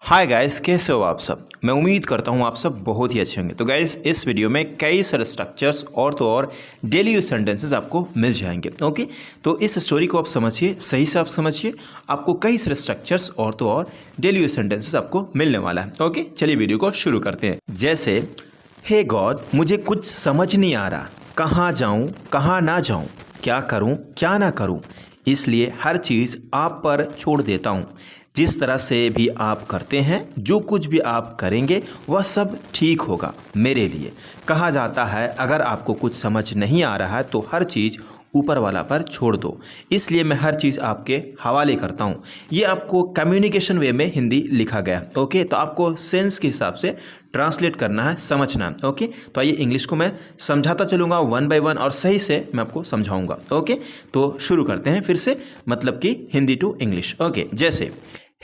Hi guys, कैसे हो आप सब। मैं उम्मीद करता हूँ आप सब बहुत ही अच्छे होंगे। तो गाइस, इस वीडियो में कई सारे स्ट्रक्चर्स और तो और डेली यूज सेंटेंसेस आपको मिल जाएंगे। ओके, तो इस स्टोरी को आप समझिए, सही से आप समझिए। आपको कई सारे स्ट्रक्चर्स और तो और डेली यूज सेंटेंसेस आपको मिलने वाला है। ओके, चलिए वीडियो को शुरू करते हैं। जैसे, हे गॉड, मुझे कुछ समझ नहीं आ रहा, कहाँ जाऊँ कहाँ ना जाऊँ, क्या करूँ क्या ना करूँ, इसलिए हर चीज़ आप पर छोड़ देता हूँ। जिस तरह से भी आप करते हैं, जो कुछ भी आप करेंगे वह सब ठीक होगा मेरे लिए। कहा जाता है अगर आपको कुछ समझ नहीं आ रहा है तो हर चीज़ ऊपर वाला पर छोड़ दो, इसलिए मैं हर चीज़ आपके हवाले करता हूँ। ये आपको कम्युनिकेशन वे में हिंदी लिखा गया। ओके, तो आपको सेंस के हिसाब से ट्रांसलेट करना है, समझना है। ओके, तो आइए इंग्लिश को मैं समझाता चलूँगा वन बाय वन और सही से मैं आपको समझाऊंगा। ओके, तो शुरू करते हैं फिर से, मतलब कि हिंदी टू इंग्लिश। ओके, जैसे,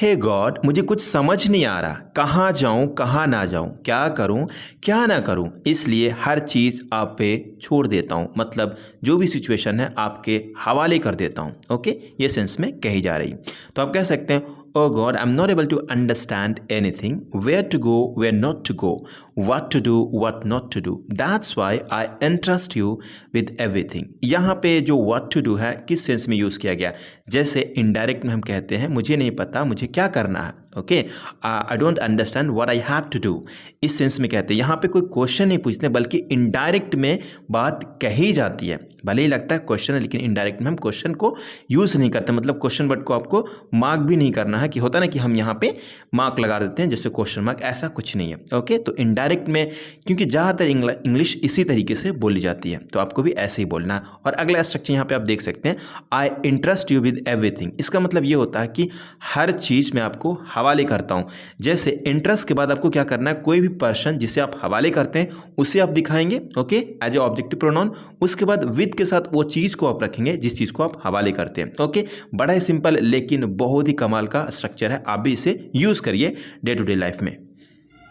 हे गॉड, मुझे कुछ समझ नहीं आ रहा, कहाँ जाऊँ कहाँ ना जाऊँ, क्या करूँ क्या ना करूँ, इसलिए हर चीज़ आप पे छोड़ देता हूँ। मतलब जो भी सिचुएशन है आपके हवाले कर देता हूँ। ओके, ये सेंस में कही जा रही। तो आप कह सकते हैं, oh God, I am not able to understand anything, where to go where not to go, what to do what not to do, that's why I entrust you with everything. यहाँ पे जो व्हाट टू डू है किस sense में use किया गया, जैसे indirect में हम कहते हैं मुझे नहीं पता मुझे क्या करना है। Okay, I don't understand what I have to do, इस सेंस में कहते हैं। यहाँ पे कोई क्वेश्चन नहीं पूछते बल्कि इनडायरेक्ट में बात कही जाती है। भले ही लगता है क्वेश्चन है लेकिन इनडायरेक्ट में हम क्वेश्चन को यूज़ नहीं करते। मतलब क्वेश्चन वर्ड को आपको मार्क भी नहीं करना है कि होता ना कि हम यहाँ पे मार्क लगा देते हैं जैसे क्वेश्चन मार्क, ऐसा कुछ नहीं है। ओके, तो इनडायरेक्ट में क्योंकि ज़्यादातर इंग्लिश इसी तरीके से बोली जाती है तो आपको भी ऐसे ही बोलना है। और अगला स्ट्रक्चर यहाँ पे आप देख सकते हैं, आई इंटरेस्ट यू विद एवरीथिंग। इसका मतलब ये होता है कि हर चीज़ में आपको हवाले करता हूँ। जैसे इंटरेस्ट के बाद आपको क्या करना है, कोई भी पर्सन जिसे आप हवाले करते हैं उसे आप दिखाएंगे। Okay, as a objective pronoun. उसके बाद विद के साथ वो चीज़ को आप रखेंगे जिस चीज़ को आप हवाले करते हैं। ओके, बड़ा ही सिंपल लेकिन बहुत ही कमाल का स्ट्रक्चर है। आप भी इसे यूज़ करिए डे टू डे लाइफ में।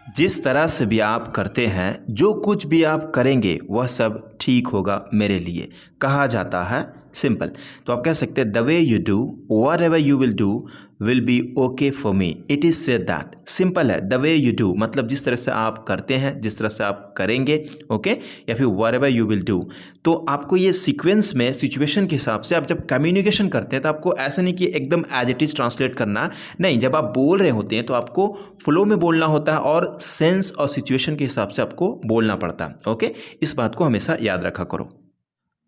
जिस तरह से भी आप करते हैं, जो कुछ भी आप करेंगे वह सब ठीक होगा मेरे लिए। कहा जाता है सिंपल, तो आप कह सकते हैं, the way you do what ever you will do will be okay for me, it is said that. Simple है, द वे यू डू मतलब जिस तरह से आप करते हैं, जिस तरह से आप करेंगे। ओके, या फिर what ever you will do. तो आपको ये सीक्वेंस में सिचुएशन के हिसाब से आप जब कम्युनिकेशन करते हैं तो आपको ऐसा नहीं कि एकदम एज इट इज़ ट्रांसलेट करना, नहीं। जब आप बोल रहे होते हैं तो आपको फ्लो में बोलना होता है और सेंस और सिचुएशन के हिसाब से आपको बोलना पड़ता है। ओके, इस बात को हमेशा याद रखा करो।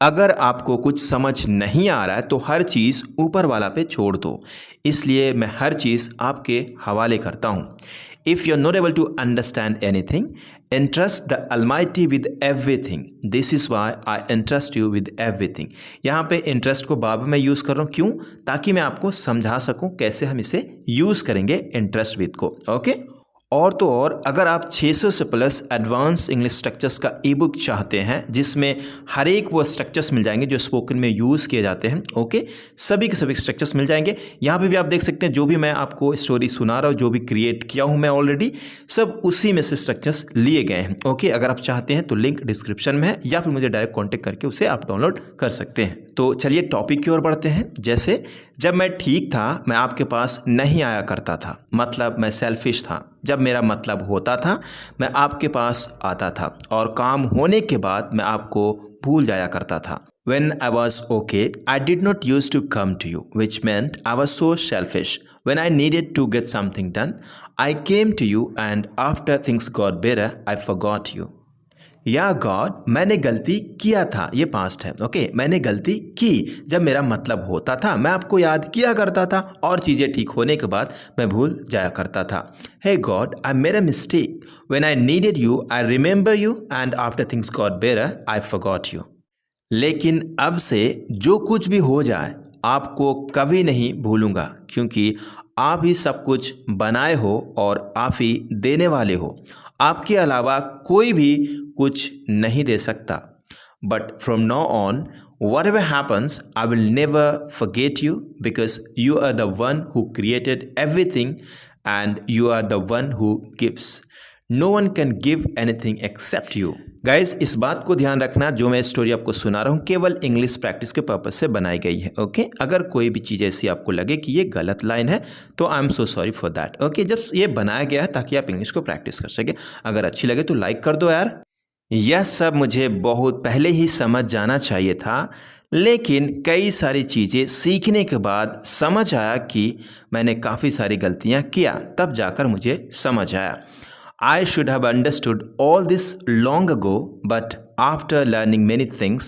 अगर आपको कुछ समझ नहीं आ रहा है तो हर चीज़ ऊपर वाला पे छोड़ दो, इसलिए मैं हर चीज़ आपके हवाले करता हूँ। If you are not able to understand anything, entrust the Almighty with everything. This is why I entrust you with everything. यहाँ पे इंटरेस्ट को बाद में यूज़ कर रहा हूँ, क्यों? ताकि मैं आपको समझा सकूँ कैसे हम इसे यूज़ करेंगे इंटरेस्ट विद को। ओके, और तो और अगर आप 600 से प्लस एडवांस इंग्लिश स्ट्रक्चर्स का ई बुक चाहते हैं जिसमें हर एक वो स्ट्रक्चर्स मिल जाएंगे जो स्पोकन में यूज़ किए जाते हैं। ओके, सभी के सभी स्ट्रक्चर्स मिल जाएंगे। यहाँ पे भी आप देख सकते हैं जो भी मैं आपको स्टोरी सुना रहा हूँ, जो भी क्रिएट किया हूँ मैं ऑलरेडी, सब उसी में से स्ट्रक्चर्स लिए गए हैं। ओके, अगर आप चाहते हैं तो लिंक डिस्क्रिप्शन में है या फिर मुझे डायरेक्ट कॉन्टेक्ट करके उसे आप डाउनलोड कर सकते हैं। तो चलिए टॉपिक की ओर बढ़ते हैं। जैसे, जब मैं ठीक था मैं आपके पास नहीं आया करता था, मतलब मैं सेल्फिश था। जब मेरा मतलब होता था मैं आपके पास आता था और काम होने के बाद मैं आपको भूल जाया करता था। When I was okay, I did not used to come to you, which meant I was so selfish. When I needed to get something done, I came to you, and after things got better, I forgot you. या God, मैंने गलती किया था, ये past है। Okay, मैंने गलती की, जब मेरा मतलब होता था मैं आपको याद किया करता था और चीज़ें ठीक होने के बाद मैं भूल जाया करता था। Hey God, I made a mistake, when I needed you I remember you, and after things got better I forgot you. लेकिन अब से जो कुछ भी हो जाए आपको कभी नहीं भूलूंगा, क्योंकि आप ही सब कुछ बनाए हो और आप ही देने वाले हो। आपके अलावा कोई भी कुछ नहीं दे सकता। But from now on, whatever happens, I will never forget you, because you are the one who created everything and you are the one who gives. No one can give anything except you. Guys इस बात को ध्यान रखना, जो मैं story आपको सुना रहा हूँ केवल इंग्लिश प्रैक्टिस के पर्पज से बनाई गई है। ओके अगर कोई भी चीज़ ऐसी आपको लगे कि ये गलत लाइन है तो I am so sorry for that. Okay जब ये बनाया गया है ताकि आप इंग्लिश को प्रैक्टिस कर सके। अगर अच्छी लगे तो लाइक कर दो यार। यह सब मुझे बहुत पहले ही समझ जाना चाहिए था, लेकिन कई सारी चीज़ें सीखने के बाद समझ आया कि मैंने काफ़ी सारी गलतियाँ किया, तब जाकर मुझे समझ आया। I should have understood all this long ago, but after learning many things,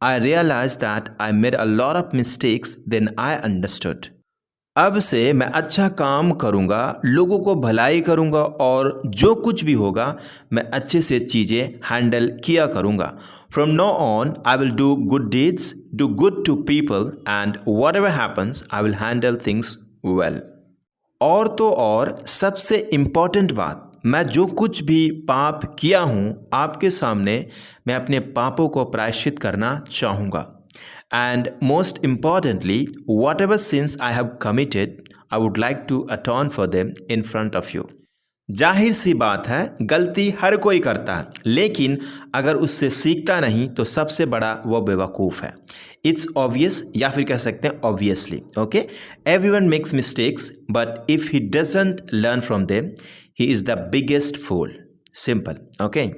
I realized that I made a lot of mistakes than I understood. अब से मैं अच्छा काम करूँगा, लोगों को भलाई करूँगा और जो कुछ भी होगा मैं अच्छे से चीज़ें हैंडल किया करूँगा। From now on, I will do good deeds, do good to people, and whatever happens, I will handle things well. और तो और सबसे इम्पॉर्टेंट बात, मैं जो कुछ भी पाप किया हूँ आपके सामने मैं अपने पापों को प्रायश्चित करना चाहूँगा। And most importantly whatever since I have committed I would like to atone for them in front of you. जाहिर सी बात है गलती हर कोई करता है, लेकिन अगर उससे सीखता नहीं तो सबसे बड़ा वो बेवकूफ़ है। इट्स ऑब्वियस या फिर कह सकते हैं obviously. Okay everyone makes mistakes but if he doesn't learn from them he is the biggest fool. Simple. Okay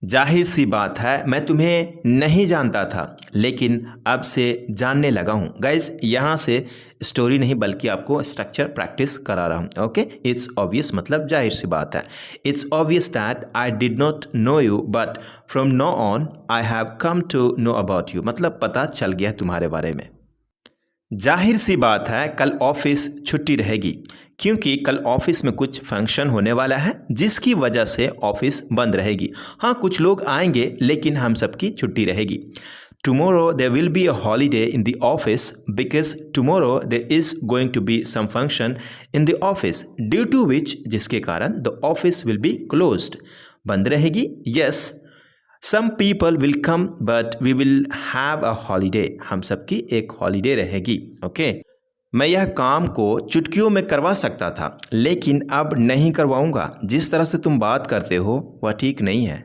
जाहिर सी बात है मैं तुम्हें नहीं जानता था लेकिन अब से जानने लगा हूँ। गाइज यहाँ से स्टोरी नहीं बल्कि आपको स्ट्रक्चर प्रैक्टिस करा रहा हूँ। ओके इट्स ऑब्वियस मतलब जाहिर सी बात है। It's obvious that I did not know you but from now on I have come to know about you, मतलब पता चल गया तुम्हारे बारे में। जाहिर सी बात है कल ऑफिस छुट्टी रहेगी क्योंकि कल ऑफिस में कुछ फंक्शन होने वाला है जिसकी वजह से ऑफिस बंद रहेगी। हाँ कुछ लोग आएंगे लेकिन हम सबकी छुट्टी रहेगी। Tomorrow there will be a holiday in the office because tomorrow there is going to be some function in the office due to which, जिसके कारण the office will be closed, बंद रहेगी। Yes some people will come but we will have a holiday, हम सबकी एक holiday रहेगी। Okay मैं यह काम को चुटकियों में करवा सकता था लेकिन अब नहीं करवाऊंगा। जिस तरह से तुम बात करते हो वह ठीक नहीं है।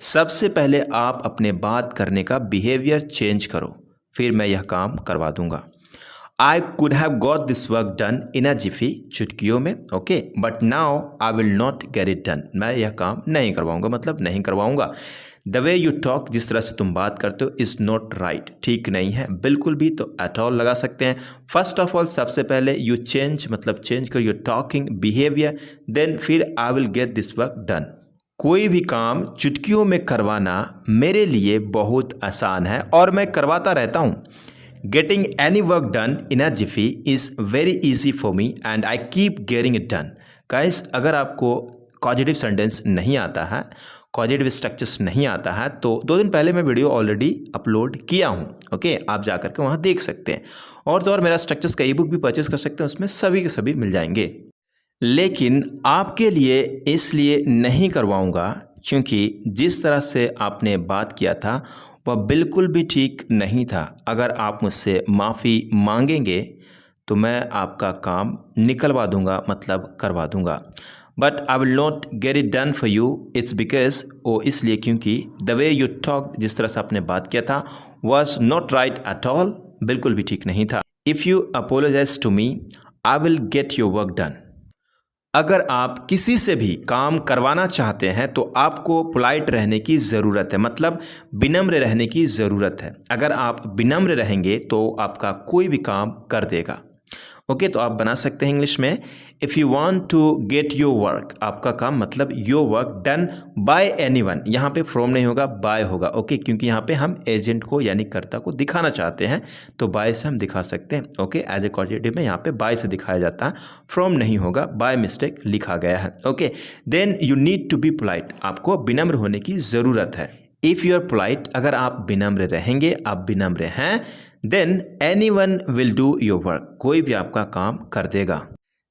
सबसे पहले आप अपने बात करने का बिहेवियर चेंज करो, फिर मैं यह काम करवा दूंगा। I could have got this work done in a jiffy, चुटकियों में। Okay but now I will not get it done, मैं यह काम नहीं करवाऊंगा मतलब नहीं करवाऊंगा। द वे यू टॉक, जिस तरह से तुम बात करते हो, इज़ नॉट राइट, ठीक नहीं है बिल्कुल भी, तो एट ऑल लगा सकते हैं। फर्स्ट ऑफ ऑल सबसे पहले यू चेंज मतलब चेंज कर योर टॉकिंग बिहेवियर, देन फिर आई will get this work done. कोई भी काम चुटकियों में करवाना मेरे लिए बहुत आसान है और मैं करवाता रहता हूँ। Getting any work done in a Zifi is very easy for me and I keep getting it done. Guys अगर आपको कॉजेटिव सेंटेंस नहीं आता है, कॉजेटिव स्ट्रक्चर्स नहीं आता है, तो 2 दिन पहले मैं वीडियो ऑलरेडी अपलोड किया हूँ। ओके आप जा करके वहाँ देख सकते हैं। और तो और मेरा स्ट्रक्चर्स का ई बुक भी परचेज कर सकते हैं, उसमें सभी के सभी मिल जाएंगे। लेकिन आपके लिए इसलिए नहीं करवाऊँगा क्योंकि जिस तरह से आपने बात किया था वह बिल्कुल भी ठीक नहीं था। अगर आप मुझसे माफ़ी मांगेंगे तो मैं आपका काम निकलवा दूंगा मतलब करवा दूंगा। But I will not get it done for you, it's because वो इसलिए क्योंकि द वे यू टॉक, जिस तरह से आपने बात किया था, was not right at all, बिल्कुल भी ठीक नहीं था। If you apologise to me I will get your work done. अगर आप किसी से भी काम करवाना चाहते हैं तो आपको पोलाइट रहने की ज़रूरत है, मतलब विनम्र रहने की ज़रूरत है। अगर आप विनम्र रहेंगे तो आपका कोई भी काम कर देगा। ओके तो आप बना सकते हैं इंग्लिश में, if you want to get your work, आपका काम मतलब your work done by anyone, यहाँ पे फ्रॉम नहीं होगा बाय होगा। ओके क्योंकि यहाँ पे हम एजेंट को यानी कर्ता को दिखाना चाहते हैं तो बाय से हम दिखा सकते हैं। ओके एज ए कॉजेटिव में यहाँ पे बाय से दिखाया जाता है, फ्रॉम नहीं होगा, बाय मिस्टेक लिखा गया है। Okay then you need to be polite, आपको विनम्र होने की ज़रूरत है। इफ़ यू आर पोलाइट, अगर आप विनम्र रहेंगे, आप विनम्र हैं, than anyone will do your work, कोई भी आपका काम कर देगा।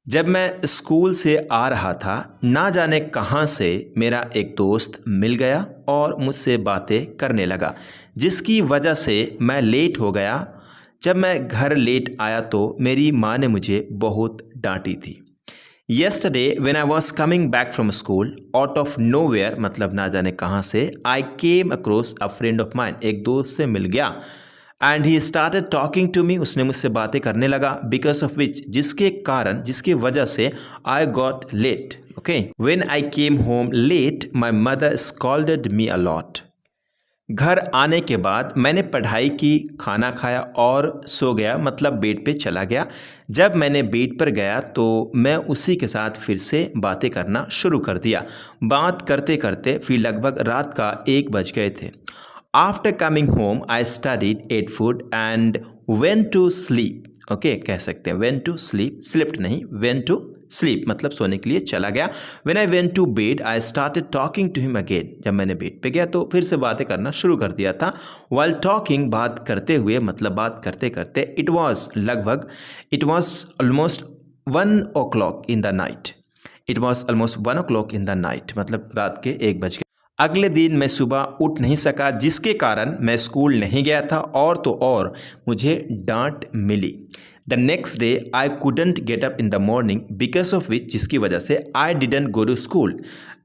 जब मैं स्कूल से आ रहा था ना जाने कहाँ से मेरा एक दोस्त मिल गया और मुझसे बातें करने लगा, जिसकी वजह से मैं लेट हो गया। जब मैं घर लेट आया तो मेरी माँ ने मुझे बहुत डांटी थी। Yesterday when I was coming back from school, out of nowhere मतलब ना जाने कहाँ से, I came across a friend of mine, एक दोस्त से मिल गया, and he started talking to me, उसने मुझसे बातें करने लगा, because of which जिसके कारण जिसकी वजह से I got late. Okay, when I came home late, my mother scolded me a lot. घर आने के बाद मैंने पढ़ाई की, खाना खाया और सो गया, मतलब बेड पे चला गया। जब मैंने बेड पर गया तो मैं उसी के साथ फिर से बातें करना शुरू कर दिया। बात करते करते फिर लगभग रात का 1 बज गए थे। After coming home I studied, ate food and went to sleep. Okay, कह सकते हैं वेंट टू स्लीप, स्लिप्ट नहीं, वेंट टू स्लीप मतलब सोने के लिए चला गया। When I went to bed I started talking to him again. जब मैंने बेड पे गया तो फिर से बातें करना शुरू कर दिया था। वाइल टॉकिंग, बात करते हुए मतलब बात करते करते, it was almost 1 o'clock in the night. It was almost 1 o'clock in the night मतलब रात के 1 बज गए। अगले दिन मैं सुबह उठ नहीं सका, जिसके कारण मैं स्कूल नहीं गया था और तो और मुझे डांट मिली। The next day I couldn't get up in the morning, because of which जिसकी वजह से I didn't go to school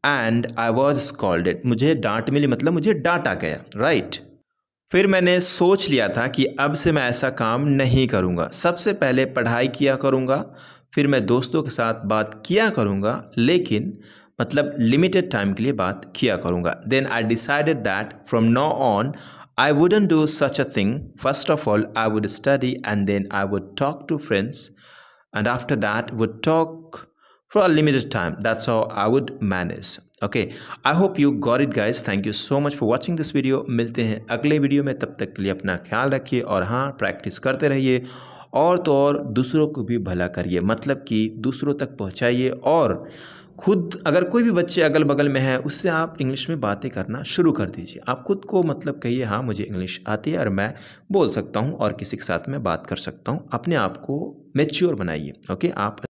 and I was scolded. मुझे डांट मिली मतलब मुझे डांटा गया, राइट। फिर मैंने सोच लिया था कि अब से मैं ऐसा काम नहीं करूँगा। सबसे पहले पढ़ाई किया करूँगा, फिर मैं दोस्तों के साथ बात किया करूँगा, लेकिन मतलब लिमिटेड टाइम के लिए बात किया करूँगा। Then I decided that from now on I wouldn't do such a thing. First of all, I would study and then I would talk to friends, and after that would talk for a limited time. That's how I would manage. Okay, I hope you got it guys. Thank you so much for watching this video. मिलते हैं अगले video में, तब तक के लिए अपना ख्याल रखिए और हाँ, प्रैक्टिस करते रहिए और तो और दूसरों को भी भला करिए, मतलब कि दूसरों तक पहुँचाइए। और खुद अगर कोई भी बच्चे अगल बगल में है उससे आप इंग्लिश में बातें करना शुरू कर दीजिए। आप खुद को मतलब कहिए हाँ मुझे इंग्लिश आती है और मैं बोल सकता हूँ और किसी के साथ मैं बात कर सकता हूँ। अपने आप को मैच्योर बनाइए। ओके, आप